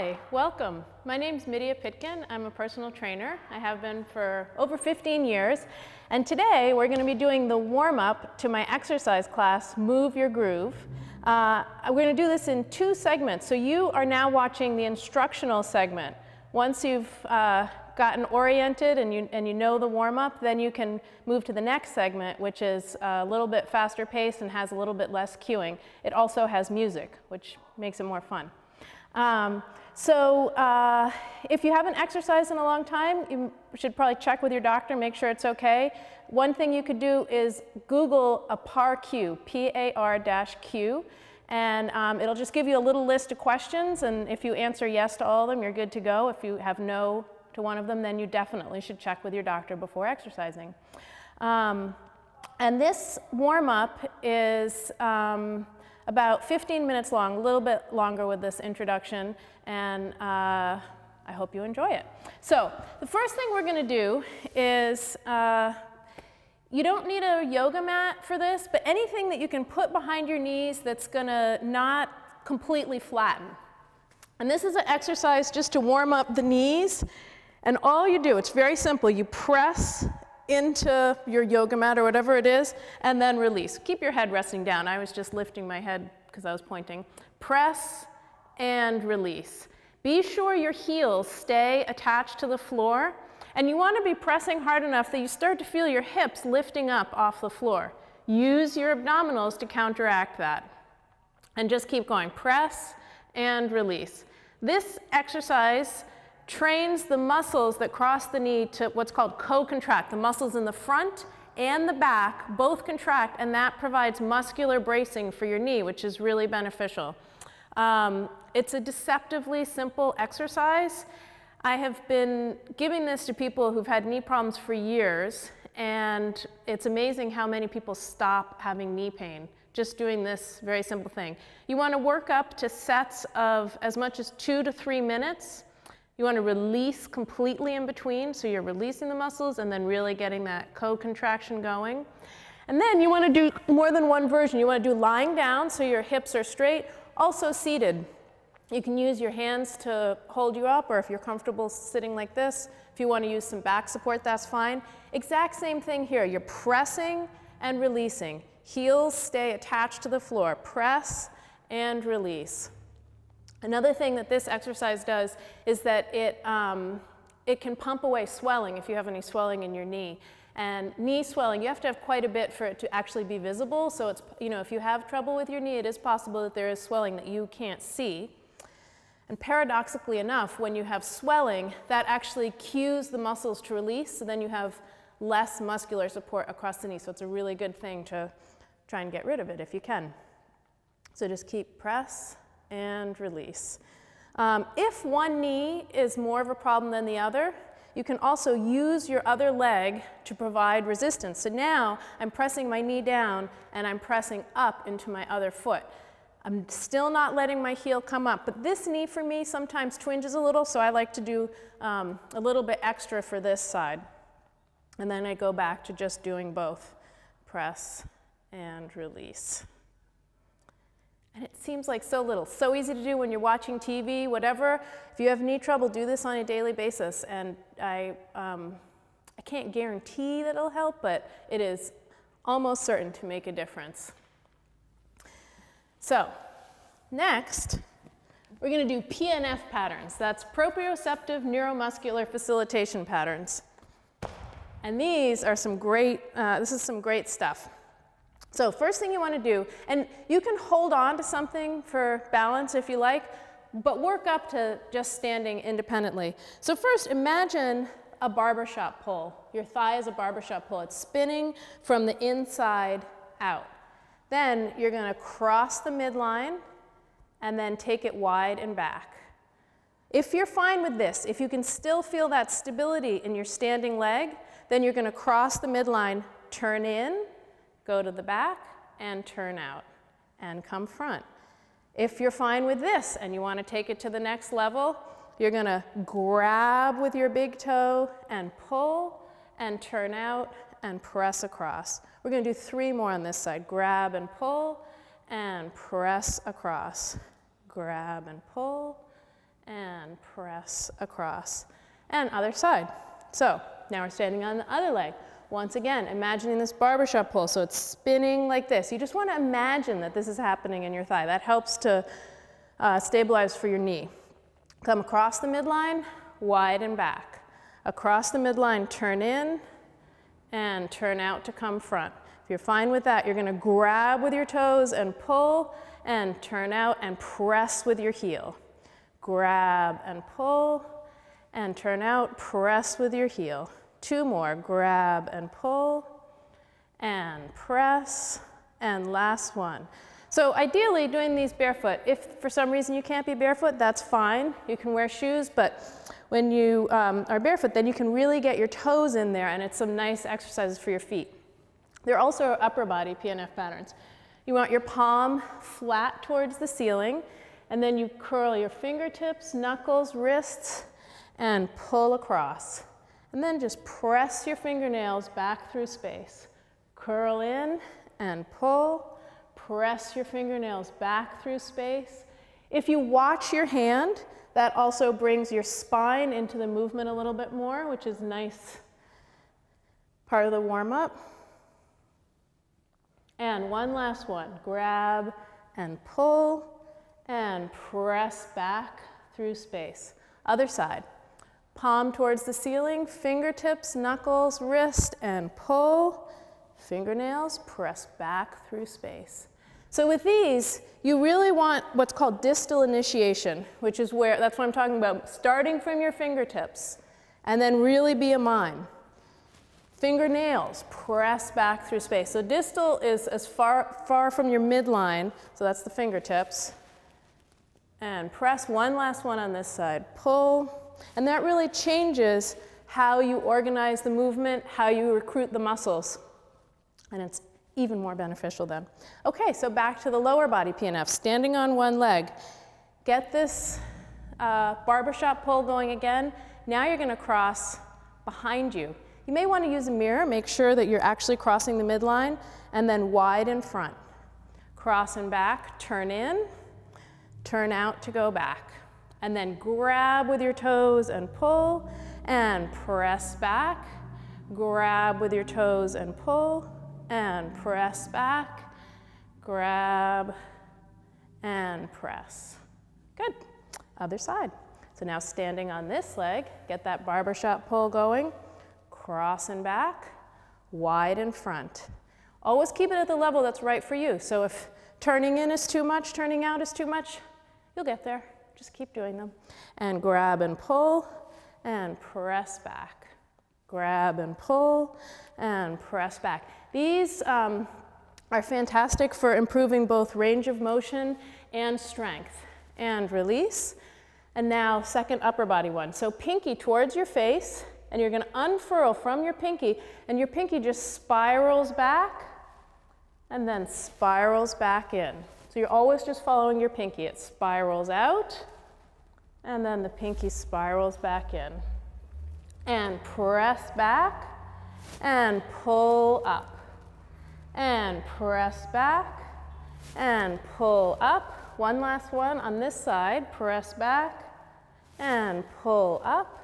Hi, welcome. My name's Mirja Pitkin. I'm a personal trainer. I have been for over 15 years. And today we're going to be doing the warm-up to my exercise class, Move Your Groove. We're going to do this in two segments. So you are now watching the instructional segment. Once you've gotten oriented and you know the warm-up, then you can move to the next segment, which is a little bit faster paced and has a little bit less cueing. It also has music, which makes it more fun. If you haven't exercised in a long time, you should probably check with your doctor, make sure it's okay. One thing you could do is Google a PAR-Q, P-A-R-Q, and it'll just give you a little list of questions, and if you answer yes to all of them, you're good to go. If you have no to one of them, then you definitely should check with your doctor before exercising. And this warm-up is about 15 minutes long, a little bit longer with this introduction, and I hope you enjoy it. So the first thing we're going to do is, you don't need a yoga mat for this, but anything that you can put behind your knees that's going to not completely flatten. And this is an exercise just to warm up the knees, and all you do, it's very simple, you press into your yoga mat or whatever it is, and then release. Keep your head resting down. I was just lifting my head because I was pointing. Press and release. Be sure your heels stay attached to the floor, and you want to be pressing hard enough that you start to feel your hips lifting up off the floor. Use your abdominals to counteract that. And just keep going. Press and release. This exercise trains the muscles that cross the knee to what's called co-contract. The muscles in the front and the back both contract, and that provides muscular bracing for your knee, which is really beneficial. It's a deceptively simple exercise. I have been giving this to people who've had knee problems for years, and it's amazing how many people stop having knee pain just doing this very simple thing. You want to work up to sets of as much as 2 to 3 minutes. You want to release completely in between, so you're releasing the muscles and then really getting that co-contraction going. And then you want to do more than one version. You want to do lying down so your hips are straight, also seated. You can use your hands to hold you up, or if you're comfortable sitting like this, if you want to use some back support, that's fine. Exact same thing here. You're pressing and releasing. Heels stay attached to the floor. Press and release. Another thing that this exercise does is that it can pump away swelling if you have any swelling in your knee. And knee swelling, you have to have quite a bit for it to actually be visible. So it's, if you have trouble with your knee, it is possible that there is swelling that you can't see. And paradoxically enough, when you have swelling, that actually cues the muscles to release, so then you have less muscular support across the knee. So it's a really good thing to try and get rid of it if you can. So just keep press and release. If one knee is more of a problem than the other, you can also use your other leg to provide resistance. So now I'm pressing my knee down and I'm pressing up into my other foot. I'm still not letting my heel come up, but this knee for me sometimes twinges a little, so I like to do a little bit extra for this side. And then I go back to just doing both. Press and release. And it seems like so little, so easy to do when you're watching TV, whatever. If you have knee trouble, do this on a daily basis. And I can't guarantee that it'll help, but it is almost certain to make a difference. So next, we're going to do PNF patterns. That's proprioceptive neuromuscular facilitation patterns. And these are some great, this is some great stuff. So first thing you want to do, and you can hold on to something for balance if you like, but work up to just standing independently. So first, imagine a barbershop pole. Your thigh is a barbershop pole. It's spinning from the inside out. Then you're going to cross the midline and then take it wide and back. If you're fine with this, if you can still feel that stability in your standing leg, then you're going to cross the midline, turn in, go to the back, and turn out, and come front. If you're fine with this and you want to take it to the next level, you're going to grab with your big toe and pull and turn out and press across. We're going to do 3 more on this side. Grab and pull and press across. Grab and pull and press across, and other side. So now we're standing on the other leg. Once again, imagining this barbershop pull, so it's spinning like this. You just want to imagine that this is happening in your thigh. That helps to stabilize for your knee. Come across the midline, widen back. Across the midline, turn in, and turn out to come front. If you're fine with that, you're going to grab with your toes and pull, and turn out and press with your heel. Grab and pull, and turn out, press with your heel. 2 more, grab and pull, and press, and last one. So ideally doing these barefoot. If for some reason you can't be barefoot, that's fine. You can wear shoes, but when you are barefoot, then you can really get your toes in there, and it's some nice exercises for your feet. There are also upper body PNF patterns. You want your palm flat towards the ceiling, and then you curl your fingertips, knuckles, wrists, and pull across. And then just press your fingernails back through space. Curl in and pull. Press your fingernails back through space. If you watch your hand, that also brings your spine into the movement a little bit more, which is nice part of the warm-up. And one last one. Grab and pull and press back through space. Other side. Palm towards the ceiling, fingertips, knuckles, wrist, and pull. Fingernails, press back through space. So with these, you really want what's called distal initiation, which is where, that's what I'm talking about, starting from your fingertips, and then really be a mime. Fingernails, press back through space. So distal is as far from your midline, so that's the fingertips, and press one last one on this side. Pull, and that really changes how you organize the movement, how you recruit the muscles, and it's even more beneficial then. Okay, so back to the lower body PNF, standing on one leg. Get this barbershop pull going again. Now you're gonna cross behind you. You may want to use a mirror, make sure that you're actually crossing the midline, and then wide in front. Cross and back, turn in, turn out to go back. And then grab with your toes and pull, and press back. Grab with your toes and pull, and press back. Grab and press. Good. Other side. So now standing on this leg, get that barbershop pull going. Cross and back, wide in front. Always keep it at the level that's right for you. So if turning in is too much, turning out is too much, you'll get there. Just keep doing them. And grab and pull, and press back. Grab and pull, and press back. These are fantastic for improving both range of motion and strength. And release. And now second upper body one. So pinky towards your face, and you're going to unfurl from your pinky, and your pinky just spirals back, and then spirals back in. So you're always just following your pinky. It spirals out, and then the pinky spirals back in. And press back, and pull up. And press back, and pull up. One last one on this side. Press back, and pull up.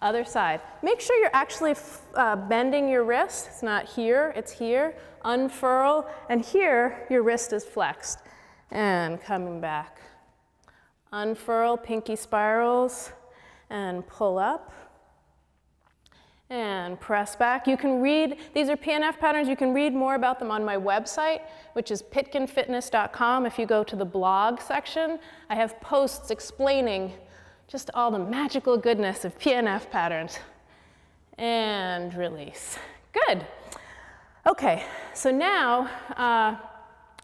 Other side. Make sure you're actually bending your wrist. It's not here, it's here. Unfurl, and here your wrist is flexed. And coming back. Unfurl, pinky spirals, and pull up. And press back. You can read, these are PNF patterns, you can read more about them on my website, which is pitkinfitness.com. If you go to the blog section, I have posts explaining just all the magical goodness of PNF patterns. And release. Good. Okay, so now,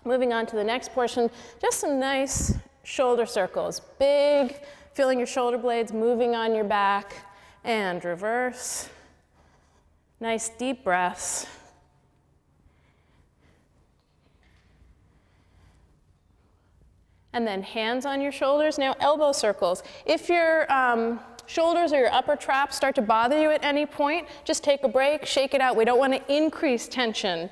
moving on to the next portion, just some nice shoulder circles. Big, feeling your shoulder blades moving on your back, and reverse. Nice deep breaths. And then hands on your shoulders. Now elbow circles. If your shoulders or your upper traps start to bother you at any point, just take a break, shake it out. We don't want to increase tension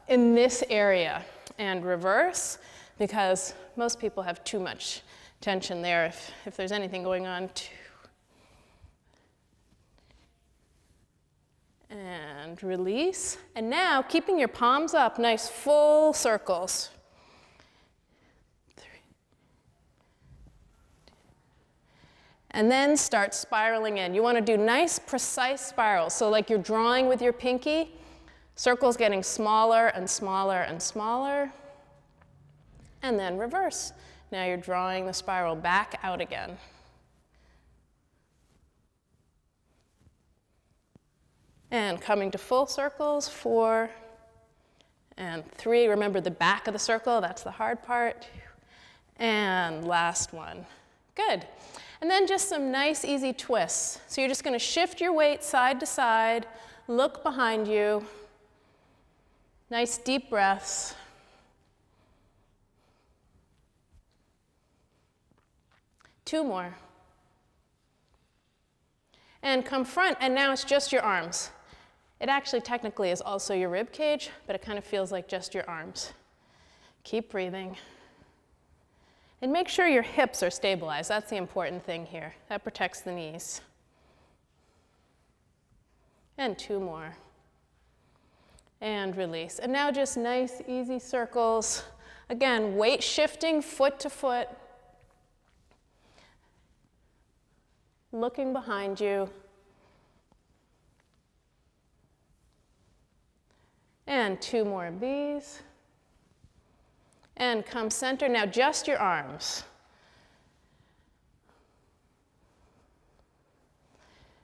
in this area. And reverse, because most people have too much tension there if there's anything going on. 2. And release. And now, keeping your palms up, nice full circles. 3. And then start spiraling in. You want to do nice, precise spirals. So like you're drawing with your pinky, circles getting smaller and smaller and smaller. And then reverse. Now you're drawing the spiral back out again. And coming to full circles, 4 and 3. Remember the back of the circle, that's the hard part. And last one. Good. And then just some nice, easy twists. So you're just going to shift your weight side to side, look behind you. Nice deep breaths. Two more. And come front, and now it's just your arms. It actually technically is also your rib cage, but it kind of feels like just your arms. Keep breathing. And make sure your hips are stabilized. That's the important thing here. That protects the knees. And 2 more. And release. And now just nice, easy circles. Again, weight shifting foot to foot. Looking behind you. And 2 more of these. And come center. Now just your arms.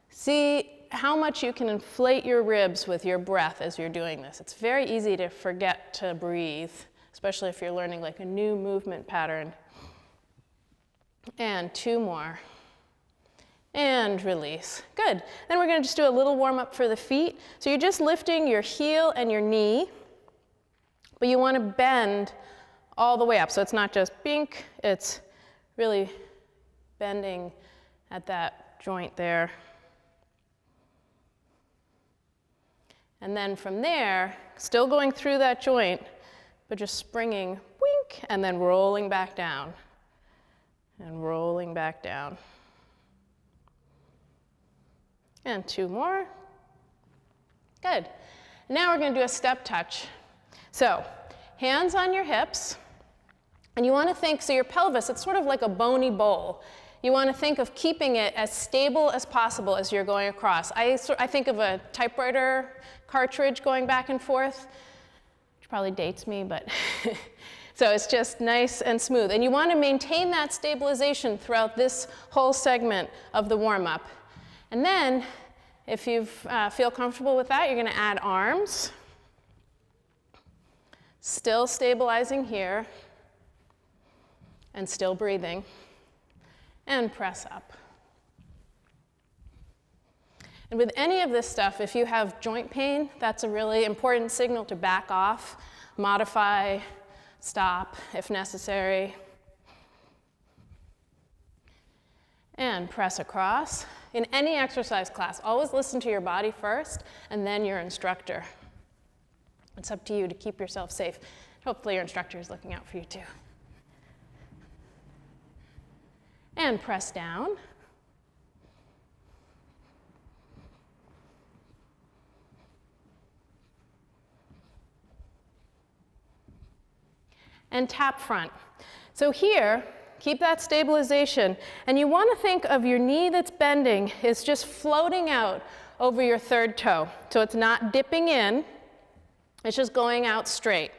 See how much you can inflate your ribs with your breath as you're doing this. It's very easy to forget to breathe, especially if you're learning like a new movement pattern. And 2 more. And release. Good. Then we're going to just do a little warm up for the feet. So you're just lifting your heel and your knee, but you want to bend all the way up. So it's not just bink, it's really bending at that joint there. And then from there, still going through that joint, but just springing, wink, and then rolling back down. And rolling back down. And 2 more. Good. Now we're going to do a step touch. So hands on your hips. And you want to think, so your pelvis, it's sort of like a bony bowl. You want to think of keeping it as stable as possible as you're going across. I think of a typewriter cartridge going back and forth, which probably dates me, but so it's just nice and smooth. And you want to maintain that stabilization throughout this whole segment of the warm-up. And then, if you feel comfortable with that, you're going to add arms. Still stabilizing here. And still breathing. And press up. And with any of this stuff, if you have joint pain, that's a really important signal to back off, modify, stop if necessary. And press across. In any exercise class, always listen to your body first and then your instructor. It's up to you to keep yourself safe. Hopefully your instructor is looking out for you too. And press down. And tap front. So here, keep that stabilization. And you want to think of your knee that's bending is just floating out over your third toe. So it's not dipping in, it's just going out straight.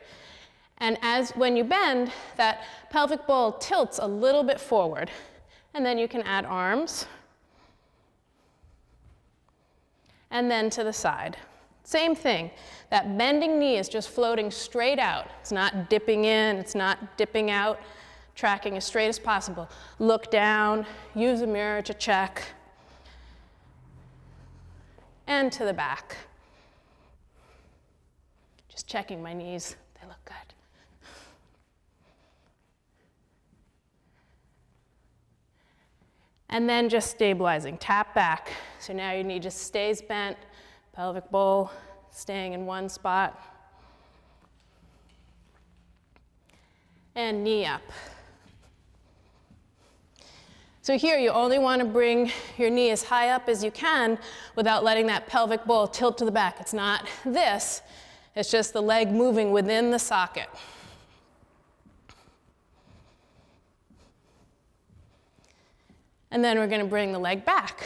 And when you bend, that pelvic bowl tilts a little bit forward. And then you can add arms. And then to the side. Same thing. That bending knee is just floating straight out. It's not dipping in, it's not dipping out. Tracking as straight as possible. Look down, use a mirror to check. And to the back. Just checking my knees, they look good. And then just stabilizing, tap back. So now your knee just stays bent, pelvic bowl staying in one spot. And knee up. So here you only want to bring your knee as high up as you can without letting that pelvic bowl tilt to the back. It's not this, it's just the leg moving within the socket. And then we're going to bring the leg back.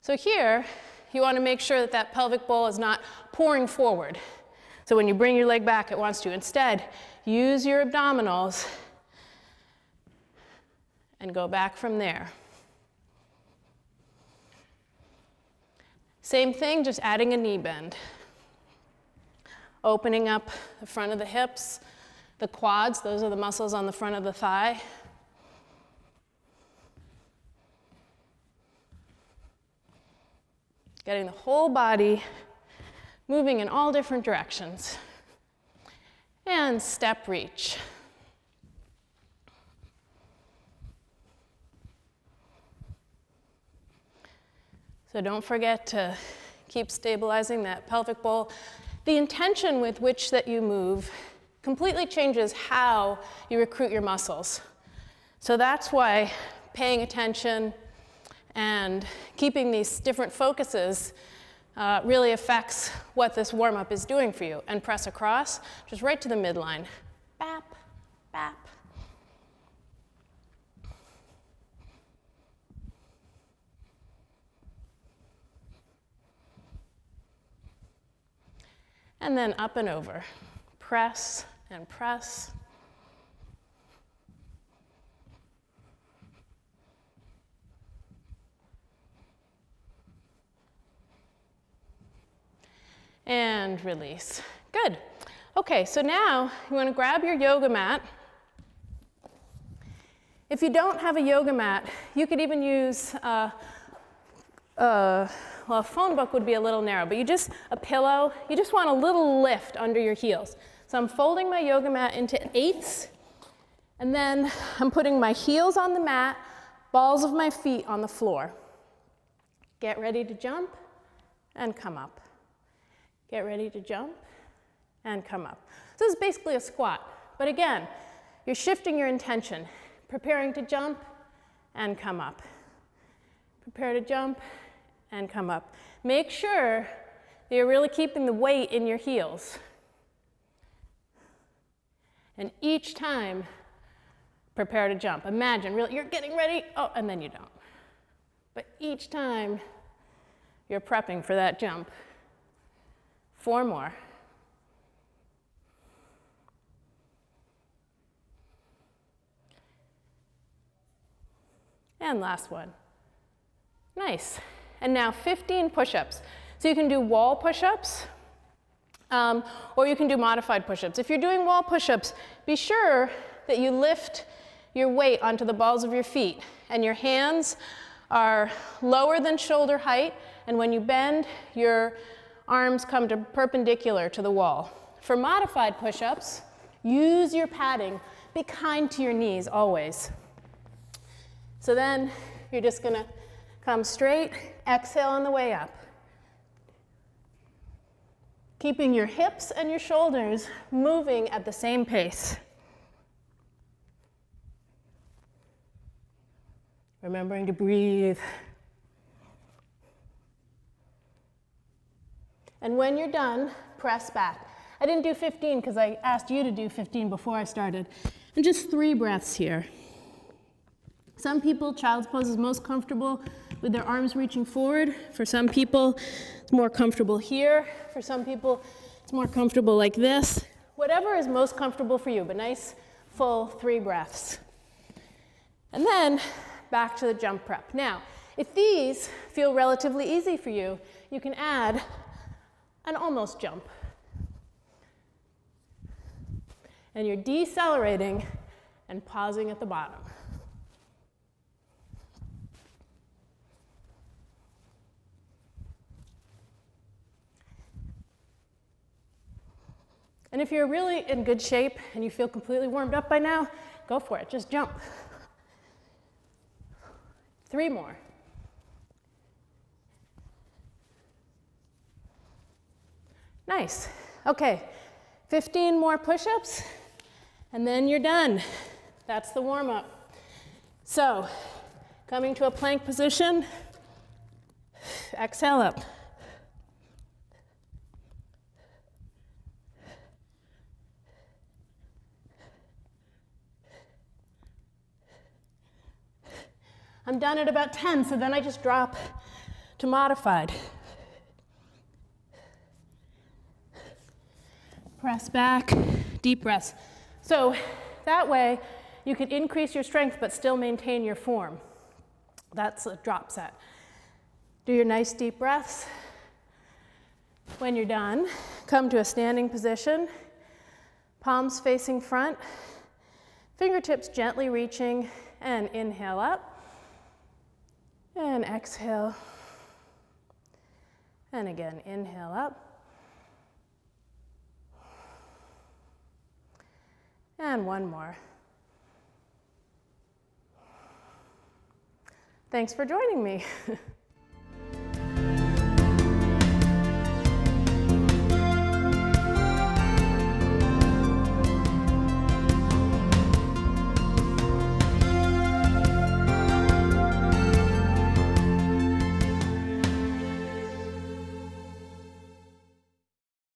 So here, you want to make sure that that pelvic bowl is not pouring forward. So when you bring your leg back, it wants to. Instead, use your abdominals and go back from there. Same thing, just adding a knee bend. Opening up the front of the hips, the quads, those are the muscles on the front of the thigh. Getting the whole body moving in all different directions. And step reach. So don't forget to keep stabilizing that pelvic bowl. The intention with which that you move completely changes how you recruit your muscles. So that's why paying attention and keeping these different focuses really affects what this warm-up is doing for you. And press across, just right to the midline. Bap, bap. And then up and over. Press and press. And release. Good. Okay, so now you want to grab your yoga mat. If you don't have a yoga mat, you could even use, well, a phone book would be a little narrow, but a pillow, you just want a little lift under your heels. So I'm folding my yoga mat into 8s, and then I'm putting my heels on the mat, balls of my feet on the floor. Get ready to jump and come up. Get ready to jump and come up. So this is basically a squat, but again, you're shifting your intention, preparing to jump and come up. Prepare to jump and come up. Make sure that you're really keeping the weight in your heels. And each time, prepare to jump. Imagine, really, you're getting ready, oh, and then you don't. But each time, you're prepping for that jump. 4 more. And last one. Nice. And now 15 push-ups. So you can do wall push-ups, or you can do modified push-ups. If you're doing wall push-ups, be sure that you lift your weight onto the balls of your feet, and your hands are lower than shoulder height, and when you bend, your arms come to perpendicular to the wall. For modified push-ups, use your padding. Be kind to your knees always. So then you're just going to come straight, exhale on the way up. Keeping your hips and your shoulders moving at the same pace. Remembering to breathe. And when you're done, press back. I didn't do 15 because I asked you to do 15 before I started. And just 3 breaths here. Some people, child's pose is most comfortable with their arms reaching forward. For some people, it's more comfortable here. For some people, it's more comfortable like this. Whatever is most comfortable for you, but nice, full 3 breaths. And then back to the jump prep. Now, if these feel relatively easy for you, you can add an almost jump. And you're decelerating and pausing at the bottom. And if you're really in good shape and you feel completely warmed up by now, go for it, just jump. 3 more. Nice. Okay, 15 more push-ups, and then you're done. That's the warm-up. So, coming to a plank position, exhale up. I'm done at about 10, so then I just drop to modified. Press back, deep breaths. So that way you can increase your strength but still maintain your form. That's a drop set. Do your nice deep breaths. When you're done, come to a standing position, palms facing front, fingertips gently reaching, and inhale up. And exhale. And again, inhale up. And one more. Thanks for joining me.